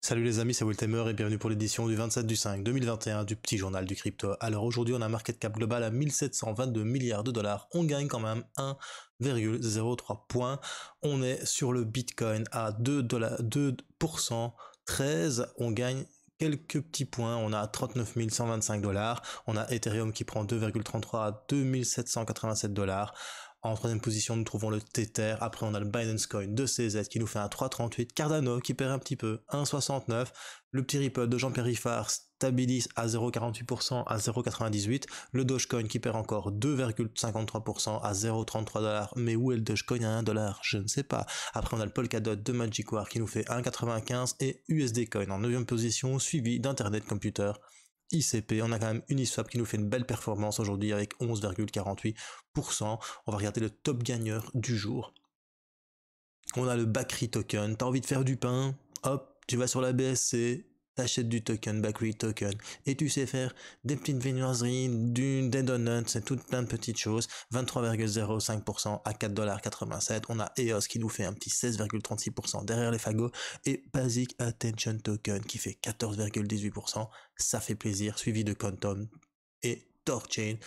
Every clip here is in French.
Salut les amis, c'est Wiltemer et bienvenue pour l'édition du 27 du 5 2021 du petit journal du crypto. Alors aujourd'hui on a un market cap global à 1722 milliards de dollars, on gagne quand même 1,03 points. On est sur le Bitcoin à 2% 13, on gagne quelques petits points, on a 39 125 dollars, on a Ethereum qui prend 2,33 à 2787 dollars. En troisième position, nous trouvons le Tether. Après, on a le Binance Coin de CZ qui nous fait un 3,38. Cardano qui perd un petit peu, 1,69. Le petit Ripple de Jean-Pierre Riffard stabilise à 0,48% à 0,98. Le Dogecoin qui perd encore 2,53% à 0,33 dollars. Mais où est le Dogecoin à 1 dollar? Je ne sais pas. Après, on a le Polkadot de Magic War qui nous fait 1,95 et USD Coin en 9e position, suivi d'Internet Computer. ICP, on a quand même Uniswap qui nous fait une belle performance aujourd'hui avec 11,48%. On va regarder le top gagneur du jour. On a le Bakri Token. T'as envie de faire du pain? Hop, tu vas sur la BSC, t'achètes du token, Bakri Token, et tu sais faire des petites viennoiseries, des donuts, c'est tout plein de petites choses. 23,05% à 4,87$. On a EOS qui nous fait un petit 16,36% derrière les fagots, et Basic Attention Token qui fait 14,18%. Ça fait plaisir, suivi de Quantum et Torchain.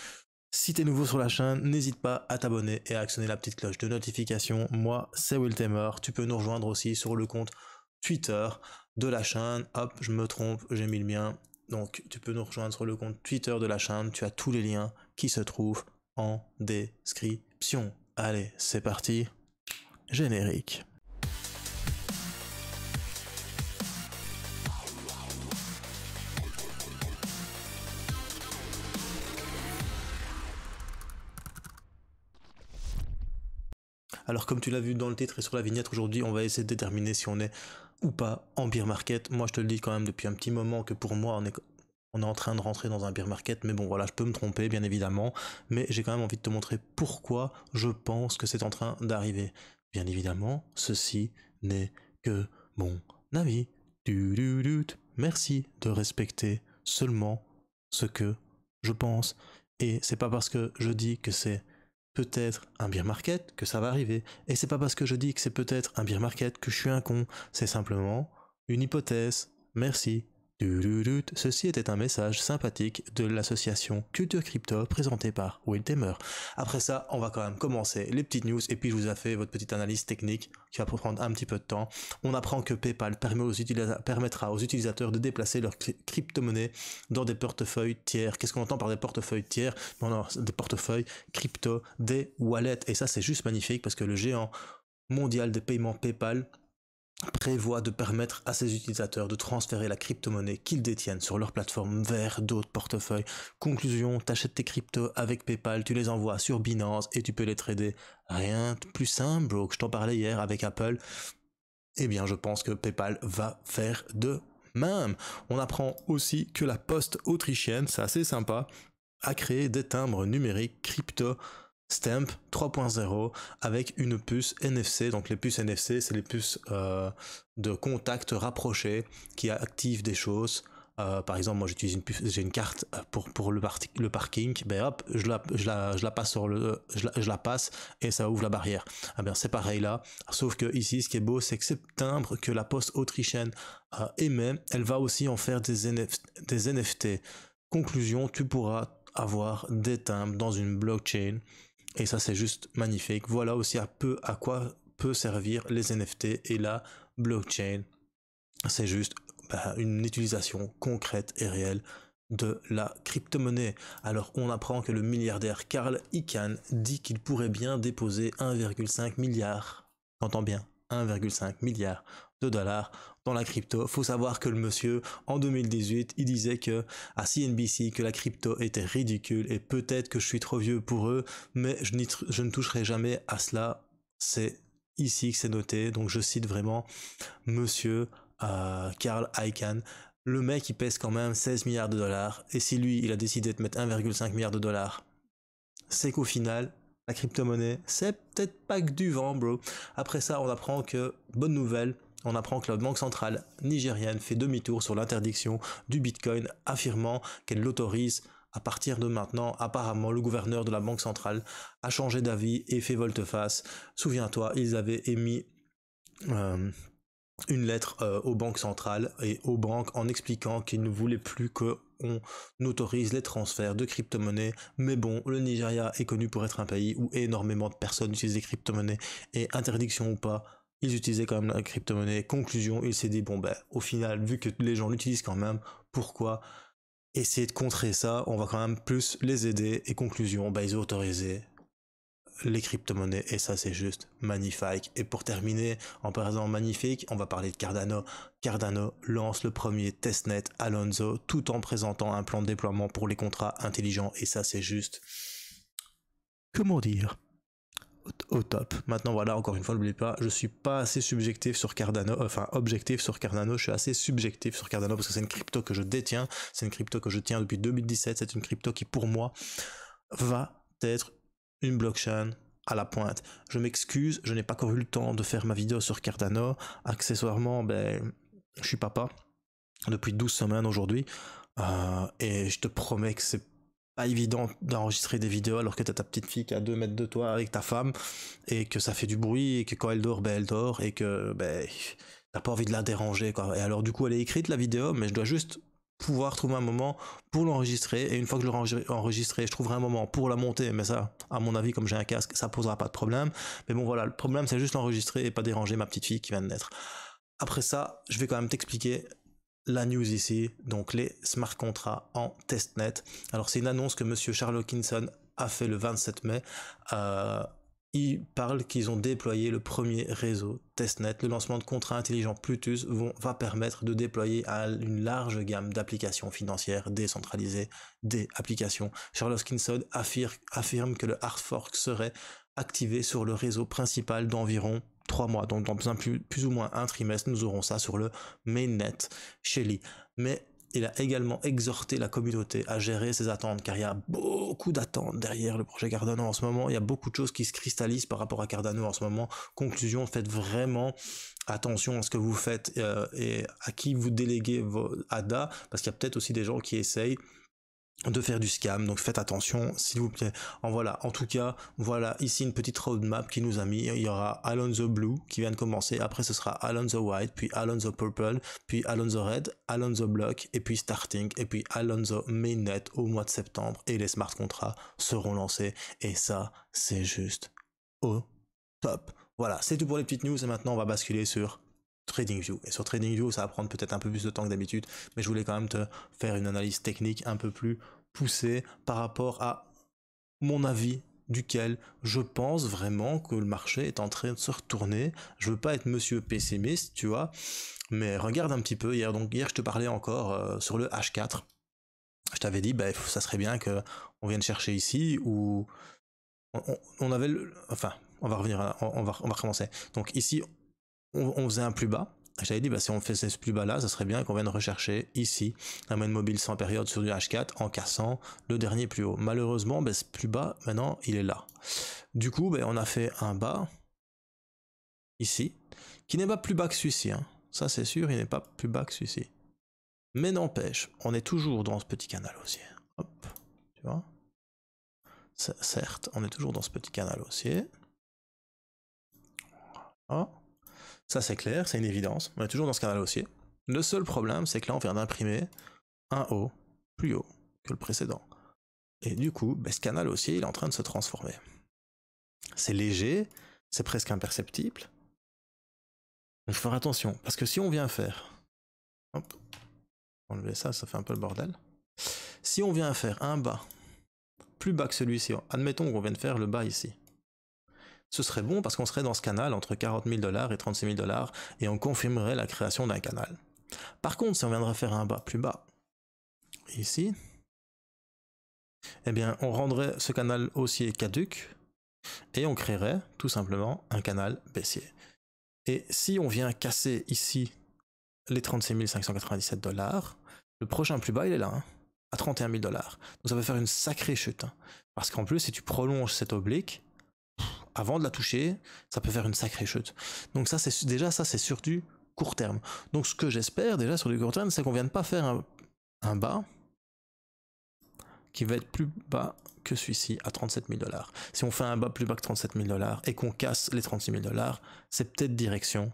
Si t'es nouveau sur la chaîne, n'hésite pas à t'abonner et à actionner la petite cloche de notification. Moi, c'est Wiltemer. Tu peux nous rejoindre aussi sur le compte Twitter de la chaîne. Hop, je me trompe, j'ai mis le mien. Donc, tu peux nous rejoindre sur le compte Twitter de la chaîne. Tu as tous les liens qui se trouvent en description. Allez, c'est parti. Générique. Alors comme tu l'as vu dans le titre et sur la vignette, aujourd'hui on va essayer de déterminer si on est ou pas en bear market. Moi je te le dis quand même depuis un petit moment que pour moi on est en train de rentrer dans un bear market, mais bon voilà, je peux me tromper bien évidemment, mais j'ai quand même envie de te montrer pourquoi je pense que c'est en train d'arriver. Bien évidemment, ceci n'est que mon avis. Merci de respecter seulement ce que je pense, et c'est pas parce que je dis que c'est peut-être un bear market que ça va arriver. Et c'est pas parce que je dis que c'est peut-être un bear market que je suis un con. C'est simplement une hypothèse. Merci. Ceci était un message sympathique de l'association Culture Crypto présentée par Wiltemer. Après ça, on va quand même commencer les petites news et puis je vous ai fait votre petite analyse technique qui va prendre un petit peu de temps. On apprend que PayPal permettra aux utilisateurs de déplacer leurs crypto-monnaies dans des portefeuilles tiers. Qu'est-ce qu'on entend par des portefeuilles tiers? Non, des portefeuilles crypto, des wallets. Et ça, c'est juste magnifique parce que le géant mondial des paiements PayPal prévoit de permettre à ses utilisateurs de transférer la crypto-monnaie qu'ils détiennent sur leur plateforme vers d'autres portefeuilles. Conclusion, t'achètes tes cryptos avec PayPal, tu les envoies sur Binance et tu peux les trader. Rien de plus simple, bro. Je t'en parlais hier avec Apple. Eh bien, je pense que PayPal va faire de même. On apprend aussi que la poste autrichienne, c'est assez sympa, a créé des timbres numériques crypto Stamp 3.0 avec une puce NFC. Donc les puces NFC, c'est les puces de contact rapprochées qui activent des choses. Par exemple, moi j'utilise j'ai une carte pour le parking. Ben hop, je la passe je la passe et ça ouvre la barrière. Ah bien c'est pareil là. Sauf que ici, ce qui est beau, c'est que ces timbres que la poste autrichienne émet, elle va aussi en faire des NFT. Conclusion, tu pourras avoir des timbres dans une blockchain. Et ça, c'est juste magnifique. Voilà aussi à quoi peut servir les NFT et la blockchain. C'est juste une utilisation concrète et réelle de la crypto-monnaie. Alors, on apprend que le milliardaire Carl Icahn dit qu'il pourrait bien déposer 1,5 milliard, t'entends bien, 1,5 milliard de dollars dans la crypto. Faut savoir que le monsieur, en 2018, il disait que à CNBC que la crypto était ridicule et peut-être que je suis trop vieux pour eux, mais je ne toucherai jamais à cela. C'est ici que c'est noté, donc je cite vraiment monsieur Carl Icahn. Le mec il pèse quand même 16 milliards de dollars, et si lui il a décidé de mettre 1,5 milliard de dollars, c'est qu'au final, la crypto-monnaie, c'est peut-être pas que du vent, bro. Après ça, on apprend que, bonne nouvelle, on apprend que la banque centrale nigérienne fait demi-tour sur l'interdiction du Bitcoin, affirmant qu'elle l'autorise à partir de maintenant. Apparemment, le gouverneur de la banque centrale a changé d'avis et fait volte-face. Souviens-toi, ils avaient émis une lettre aux banques centrales et aux banques en expliquant qu'ils ne voulaient plus qu'on autorise les transferts de crypto-monnaies. Mais bon, le Nigeria est connu pour être un pays où énormément de personnes utilisent des crypto-monnaies, et interdiction ou pas, ils utilisaient quand même la crypto-monnaie. Conclusion, il s'est dit, bon ben, au final, vu que les gens l'utilisent quand même, pourquoi essayer de contrer ça? On va quand même plus les aider. Et conclusion, ben, ils ont autorisé les crypto-monnaies, et ça c'est juste magnifique. Et pour terminer, en parlant magnifique, on va parler de Cardano. Cardano lance le premier testnet Alonzo tout en présentant un plan de déploiement pour les contrats intelligents, et ça c'est juste, comment dire, au top. Maintenant voilà, encore une fois, n'oubliez pas, je suis pas assez subjectif sur Cardano, enfin objectif sur Cardano, je suis assez subjectif sur Cardano parce que c'est une crypto que je détiens, c'est une crypto que je tiens depuis 2017, c'est une crypto qui pour moi va être une blockchain à la pointe. Je m'excuse, je n'ai pas encore eu le temps de faire ma vidéo sur Cardano. Accessoirement, ben, je suis papa depuis 12 semaines aujourd'hui, et je te promets que c'est pas évident d'enregistrer des vidéos alors que t'as ta petite fille qui est à 2 mètres de toi avec ta femme, et que ça fait du bruit, et que quand elle dort, ben elle dort, et que ben t'as pas envie de la déranger, quoi. Et alors du coup elle est écrite la vidéo, mais je dois juste pouvoir trouver un moment pour l'enregistrer, et une fois que je l'aurai enregistré, je trouverai un moment pour la monter, mais ça, à mon avis, comme j'ai un casque, ça posera pas de problème. Mais bon voilà, le problème c'est juste l'enregistrer et pas déranger ma petite fille qui vient de naître. Après ça, je vais quand même t'expliquer la news ici, donc les smart contrats en testnet. Alors c'est une annonce que monsieur Charles Hoskinson a fait le 27 mai. Il parle qu'ils ont déployé le premier réseau testnet. Le lancement de contrats intelligents Plutus va permettre de déployer une large gamme d'applications financières décentralisées, des applications. Charles Hoskinson affirme que le hard fork serait activé sur le réseau principal d'environ 3 mois, donc dans plus ou moins un trimestre, nous aurons ça sur le mainnet chez lui. Mais il a également exhorté la communauté à gérer ses attentes, car il y a beaucoup d'attentes derrière le projet Cardano en ce moment. Il y a beaucoup de choses qui se cristallisent par rapport à Cardano en ce moment. Conclusion, faites vraiment attention à ce que vous faites et à qui vous déléguez vos ADA, parce qu'il y a peut-être aussi des gens qui essayent de faire du scam, donc faites attention s'il vous plaît. En tout cas, voilà ici une petite roadmap qui nous a mis. Il y aura Alonzo Blue qui vient de commencer, après ce sera Alonzo White, puis Alonzo Purple, puis Alonzo Red, Alonzo Block, et puis Starting, et puis Alonzo Mainnet au mois de septembre, et les smart contrats seront lancés, et ça c'est juste au top. Voilà, c'est tout pour les petites news, et maintenant on va basculer sur TradingView. Et sur TradingView, ça va prendre peut-être un peu plus de temps que d'habitude, mais je voulais quand même te faire une analyse technique un peu plus poussée par rapport à mon avis, duquel je pense vraiment que le marché est en train de se retourner. Je veux pas être monsieur pessimiste, tu vois, mais regarde un petit peu hier. Donc hier, je te parlais encore sur le H4. Je t'avais dit, bah, ça serait bien que on vienne chercher ici, où on avait enfin, on va revenir, on va recommencer. Donc ici, on faisait un plus bas. J'avais dit, bah, si on faisait ce plus bas là, ça serait bien qu'on vienne rechercher ici la moyenne mobile sans période sur du H4 en cassant le dernier plus haut. Malheureusement, bah, ce plus bas, maintenant, il est là. Du coup, bah, on a fait un bas ici, qui n'est pas plus bas que celui-ci. Hein. Ça, c'est sûr, il n'est pas plus bas que celui-ci. Mais n'empêche, on est toujours dans ce petit canal haussier. Hop, tu vois. Certes, on est toujours dans ce petit canal haussier. Voilà. Ça c'est clair, c'est une évidence, on est toujours dans ce canal haussier. Le seul problème, c'est que là on vient d'imprimer un haut plus haut que le précédent. Et du coup, ben, ce canal haussier, il est en train de se transformer. C'est léger, c'est presque imperceptible. Il faut faire attention, parce que si on vient faire... Hop, enlever ça, ça fait un peu le bordel. Si on vient faire un bas plus bas que celui-ci, admettons qu'on vienne faire le bas ici, ce serait bon parce qu'on serait dans ce canal entre 40 000 $ et 36 000 $, et on confirmerait la création d'un canal. Par contre, si on viendrait faire un bas plus bas, ici, eh bien, on rendrait ce canal haussier caduc, et on créerait tout simplement un canal baissier. Et si on vient casser ici les 36 597 $, le prochain plus bas, il est là, hein, à 31 000 $. Donc ça va faire une sacrée chute. Hein, parce qu'en plus, si tu prolonges cette oblique, avant de la toucher, ça peut faire une sacrée chute. Donc ça, c'est déjà ça, c'est sur du court terme. Donc ce que j'espère déjà sur du court terme, c'est qu'on ne vienne pas faire un bas qui va être plus bas que celui-ci à 37 000 $. Si on fait un bas plus bas que 37 000 $ et qu'on casse les 36 000 $, c'est peut-être direction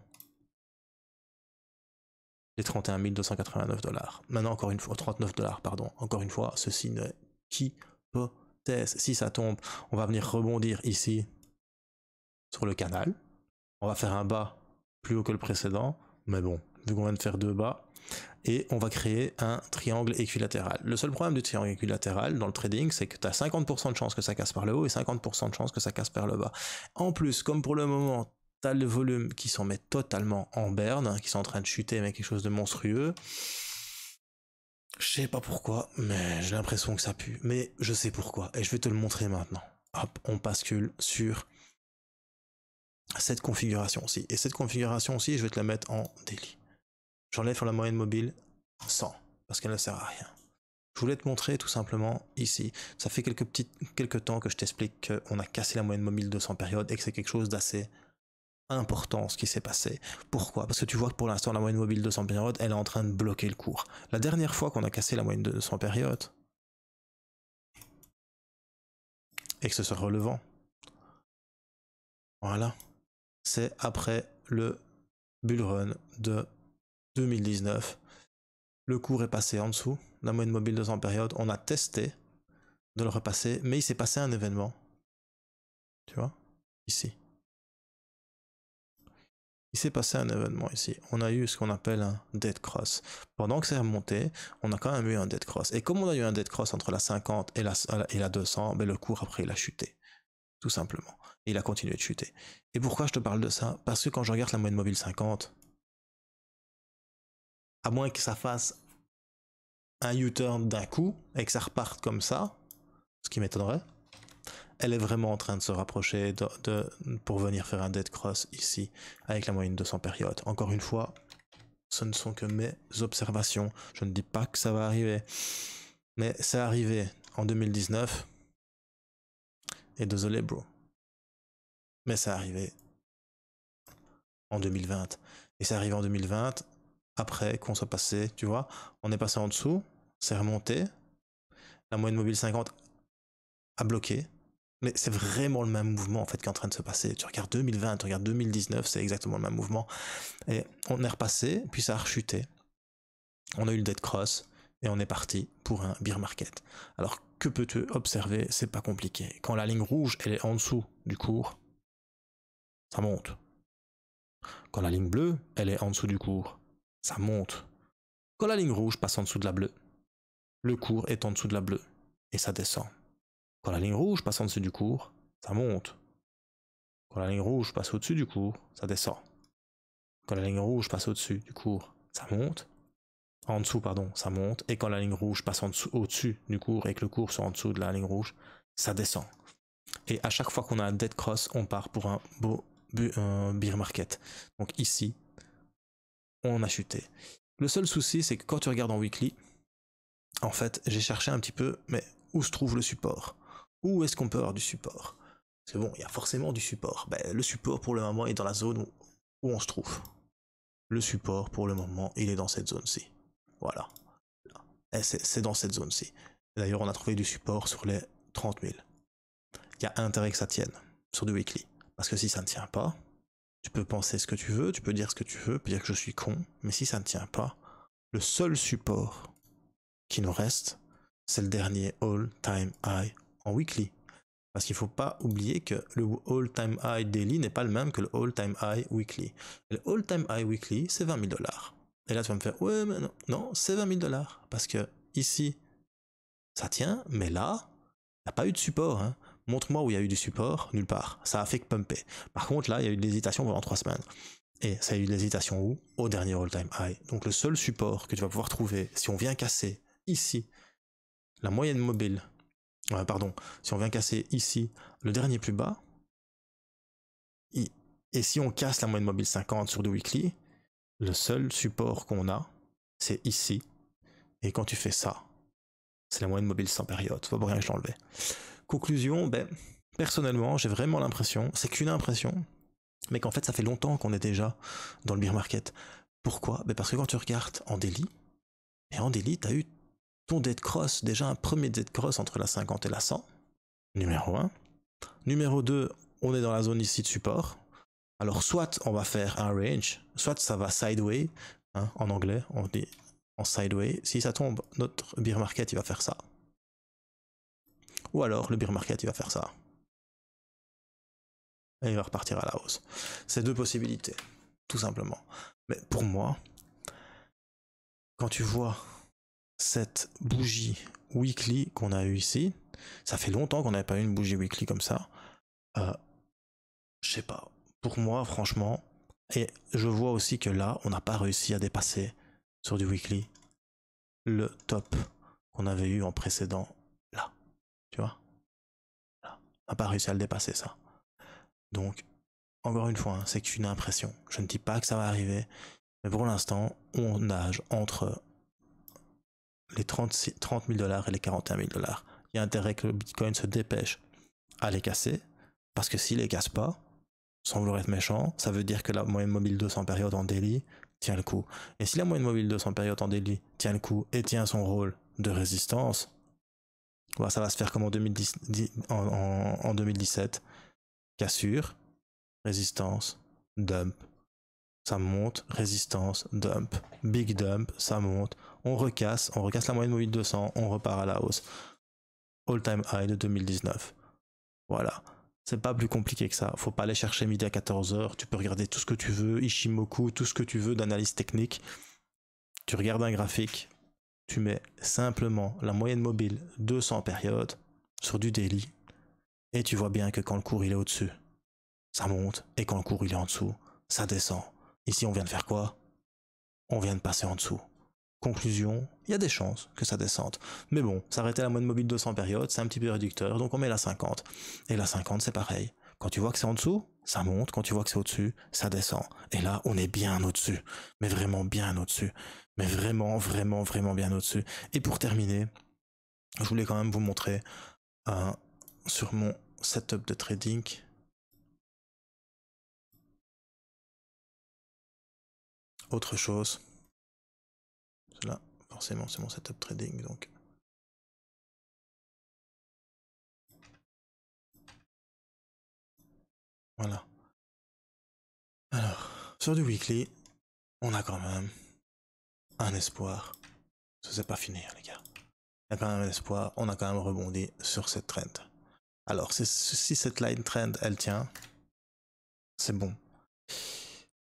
les 31 289 $. Maintenant, encore une fois, 39 $, pardon. Encore une fois, ceci n'est qu'hypothèse. Si ça tombe, on va venir rebondir ici sur le canal. On va faire un bas plus haut que le précédent, mais bon, vu qu'on vient de faire 2 bas, et on va créer un triangle équilatéral. Le seul problème du triangle équilatéral dans le trading, c'est que tu as 50% de chance que ça casse par le haut et 50% de chance que ça casse par le bas. En plus, comme pour le moment, tu as le volume qui s'en met totalement en berne, hein, qui sont en train de chuter, mais quelque chose de monstrueux. Je sais pas pourquoi, mais j'ai l'impression que ça pue. Mais je sais pourquoi, et je vais te le montrer maintenant. Hop, on bascule sur cette configuration-ci. Et cette configuration-ci, je vais te la mettre en daily. J'enlève sur la moyenne mobile 100, parce qu'elle ne sert à rien. Je voulais te montrer tout simplement ici. Ça fait quelques temps que je t'explique qu'on a cassé la moyenne mobile 200 périodes et que c'est quelque chose d'assez important ce qui s'est passé. Pourquoi? Parce que tu vois que pour l'instant la moyenne mobile 200 périodes, elle est en train de bloquer le cours. La dernière fois qu'on a cassé la moyenne de 200 périodes, et que ce soit relevant, voilà, c'est après le bull run de 2019. Le cours est passé en dessous, la moyenne mobile 200 périodes, on a testé de le repasser, mais il s'est passé un événement. Tu vois, ici. Il s'est passé un événement ici. On a eu ce qu'on appelle un dead cross. Pendant que c'est remonté, on a quand même eu un dead cross. Et comme on a eu un dead cross entre la 50 et la 200, ben le cours après il a chuté. Tout simplement. Et il a continué de chuter. Et pourquoi je te parle de ça? Parce que quand je regarde la moyenne mobile 50, à moins que ça fasse un U-turn d'un coup et que ça reparte comme ça, ce qui m'étonnerait, elle est vraiment en train de se rapprocher pour venir faire un dead cross ici avec la moyenne 200 périodes. Encore une fois, ce ne sont que mes observations. Je ne dis pas que ça va arriver, mais c'est arrivé en 2019. Et désolé bro, mais c'est arrivé en 2020. Et c'est arrivé en 2020 après qu'on soit passé, tu vois, on est passé en dessous, c'est remonté, la moyenne mobile 50 a bloqué. Mais c'est vraiment le même mouvement en fait qui est en train de se passer. Tu regardes 2020, tu regardes 2019, c'est exactement le même mouvement. Et on est repassé, puis ça a rechuté. On a eu le dead cross et on est parti pour un bear market. Alors que peux-tu observer? C'est pas compliqué. Quand la ligne rouge elle est en dessous du cours, ça monte. Quand la ligne bleue elle est en dessous du cours, ça monte. Quand la ligne rouge passe en dessous de la bleue, le cours est en dessous de la bleue et ça descend. Quand la ligne rouge passe en dessous du cours, ça monte. Quand la ligne rouge passe au-dessus du cours, ça descend. Quand la ligne rouge passe au-dessus du cours, ça monte. En dessous, pardon, ça monte. Et quand la ligne rouge passe au-dessus du cours et que le cours soit en dessous de la ligne rouge, ça descend. Et à chaque fois qu'on a un dead cross, on part pour un beau bear market. Donc ici, on a chuté. Le seul souci, c'est que quand tu regardes en weekly, en fait, j'ai cherché un petit peu, mais où se trouve le support? Où est-ce qu'on peut avoir du support? C'est bon, il y a forcément du support. Ben, le support pour le moment est dans la zone où on se trouve. Le support pour le moment, il est dans cette zone-ci. Voilà. C'est dans cette zone-ci. D'ailleurs, on a trouvé du support sur les 30 000. Il y a intérêt que ça tienne sur du weekly. Parce que si ça ne tient pas, tu peux penser ce que tu veux, tu peux dire ce que tu veux, tu peux dire que je suis con, mais si ça ne tient pas, le seul support qui nous reste, c'est le dernier all-time high en weekly. Parce qu'il ne faut pas oublier que le all-time high daily n'est pas le même que le all-time high weekly. Le all-time high weekly, c'est 20 000 $. Et là, tu vas me faire, ouais, mais non, non, c'est 20 000 $. Parce que ici, ça tient, mais là, il n'y a pas eu de support. Hein. Montre-moi où il y a eu du support, nulle part. Ça a fait que pumper. Par contre, là, il y a eu de l'hésitation pendant 3 semaines. Et ça a eu de l'hésitation où? Au dernier all-time high. Donc le seul support que tu vas pouvoir trouver, si on vient casser ici la moyenne mobile, si on vient casser ici le dernier plus bas, et si on casse la moyenne mobile 50 sur du weekly, le seul support qu'on a, c'est ici. Et quand tu fais ça, c'est la moyenne mobile sans période. C'est pas pour rien que je l'enlevais. Conclusion, personnellement, j'ai vraiment l'impression, c'est qu'une impression, mais qu'en fait, ça fait longtemps qu'on est déjà dans le bear market. Pourquoi? Parce que quand tu regardes en daily, et en daily, tu as eu ton dead cross, déjà un premier dead cross entre la 50 et la 100, numéro 1. Numéro 2, on est dans la zone ici de support. Alors soit on va faire un range, soit ça va sideway, hein, en anglais, on dit en sideway. Si ça tombe, notre bear market, il va faire ça. Ou alors, le bear market, il va faire ça. Et il va repartir à la hausse. C'est deux possibilités, tout simplement. Mais pour moi, quand tu vois cette bougie weekly qu'on a eu ici, ça fait longtemps qu'on n'avait pas eu une bougie weekly comme ça. Je sais pas. Pour moi, franchement, et je vois aussi que là, on n'a pas réussi à dépasser sur du weekly le top qu'on avait eu en précédent là. Tu vois? Là. On n'a pas réussi à le dépasser ça. Donc, encore une fois, hein, c'est qu'une impression. Je ne dis pas que ça va arriver, mais pour l'instant, on nage entre les 30 000 $ et les 41 000 $. Il y a intérêt que le Bitcoin se dépêche à les casser, parce que s'il les casse pas, sans vouloir être méchant, ça veut dire que la moyenne mobile 200 périodes en daily tient le coup. Et si la moyenne mobile 200 périodes en daily tient le coup et tient son rôle de résistance, bah, ça va se faire comme en 2017. Cassure, résistance, dump. Ça monte, résistance, dump. Big dump, ça monte. On recasse la moyenne mobile 200, on repart à la hausse. All time high de 2019. Voilà. C'est pas plus compliqué que ça. Faut pas aller chercher midi à 14h. Tu peux regarder tout ce que tu veux, Ishimoku, tout ce que tu veux d'analyse technique. Tu regardes un graphique. Tu mets simplement la moyenne mobile 200 périodes sur du daily. Et tu vois bien que quand le cours il est au-dessus, ça monte. Et quand le cours il est en dessous, ça descend. Ici, on vient de faire quoi? On vient de passer en dessous. Conclusion, il y a des chances que ça descende. Mais bon, s'arrêter à la moyenne mobile 200 périodes, c'est un petit peu réducteur, donc on met la 50. Et la 50, c'est pareil. Quand tu vois que c'est en dessous, ça monte. Quand tu vois que c'est au-dessus, ça descend. Et là, on est bien au-dessus. Mais vraiment bien au-dessus. Mais vraiment, vraiment, vraiment bien au-dessus. Et pour terminer, je voulais quand même vous montrer sur mon setup de trading. Autre chose. Là, forcément, c'est mon setup trading, donc. Voilà. Alors, sur du weekly, on a quand même un espoir. C'est pas fini, les gars. Il y a quand même un espoir. On a quand même rebondi sur cette trend. Alors, si cette line trend, elle tient, c'est bon.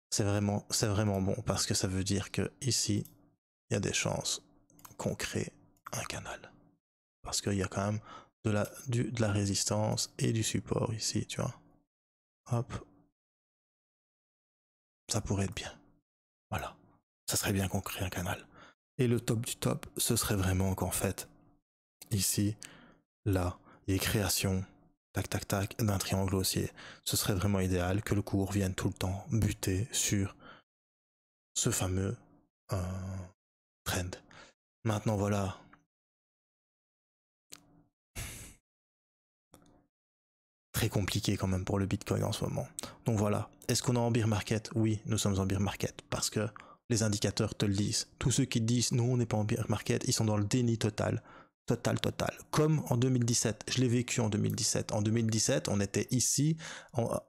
C'est vraiment bon parce que ça veut dire que ici, il y a des chances qu'on crée un canal. Parce qu'il y a quand même de la résistance et du support ici, tu vois. Hop. Ça pourrait être bien. Voilà. Ça serait bien qu'on crée un canal. Et le top du top, ce serait vraiment qu'en fait, ici, là, il y ait création, tac tac tac, d'un triangle haussier. Ce serait vraiment idéal que le cours vienne tout le temps buter sur ce fameux trend. Maintenant, voilà. Très compliqué quand même pour le Bitcoin en ce moment. Donc voilà. Est-ce qu'on est en bear market? Oui, nous sommes en bear market parce que les indicateurs te le disent. Tous ceux qui disent non, on n'est pas en bear market, ils sont dans le déni total. Total. Comme en 2017. Je l'ai vécu en 2017. En 2017, on était ici, on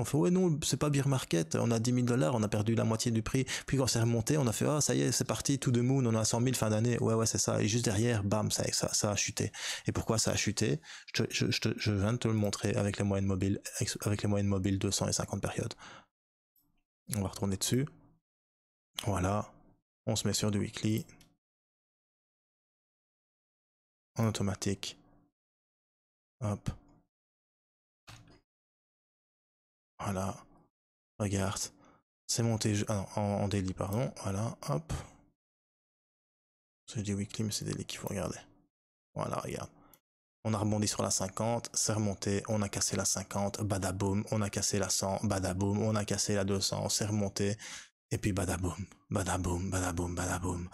fait ouais non, c'est pas bear market, on a 10 000 $, on a perdu la moitié du prix. Puis quand c'est remonté, on a fait ah ça y est, c'est parti, to the moon, on a 100 000 fin d'année. Ouais, c'est ça. Et juste derrière, bam, ça a chuté. Et pourquoi ça a chuté? Je viens de te le montrer avec les moyennes mobiles 200 et 50 périodes. On va retourner dessus. Voilà. On se met sur du weekly. En automatique. Hop. Voilà. Regarde. C'est monté en daily, pardon. Voilà. Hop. C'est du weekly, mais c'est daily qu'il faut regarder. Voilà, regarde. On a rebondi sur la 50, c'est remonté, on a cassé la 50, badaboum, on a cassé la 100, badaboum, on a cassé la 200, c'est remonté, et puis badaboum, badaboum, badaboum, badaboum.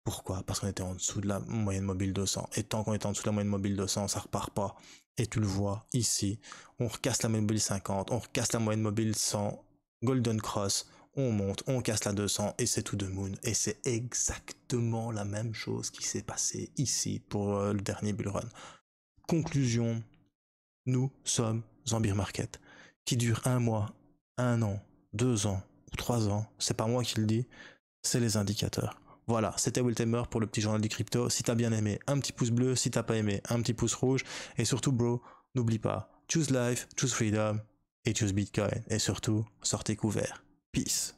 Pourquoi? Parce qu'on était en dessous de la moyenne mobile 200. Et tant qu'on est en dessous de la moyenne mobile 200, ça repart pas. Et tu le vois ici, on recasse la moyenne mobile 50, on recasse la moyenne mobile 100, Golden Cross, on monte, on casse la 200 et c'est tout de moon. Et c'est exactement la même chose qui s'est passé ici pour le dernier bull run. Conclusion, nous sommes en bear market qui dure 1 mois, 1 an, 2 ans ou 3 ans. C'est pas moi qui le dis, c'est les indicateurs. Voilà, c'était Wiltemer pour le petit journal du crypto. Si t'as bien aimé, un petit pouce bleu. Si t'as pas aimé, un petit pouce rouge. Et surtout, bro, n'oublie pas, choose life, choose freedom et choose Bitcoin. Et surtout, sortez couverts. Peace.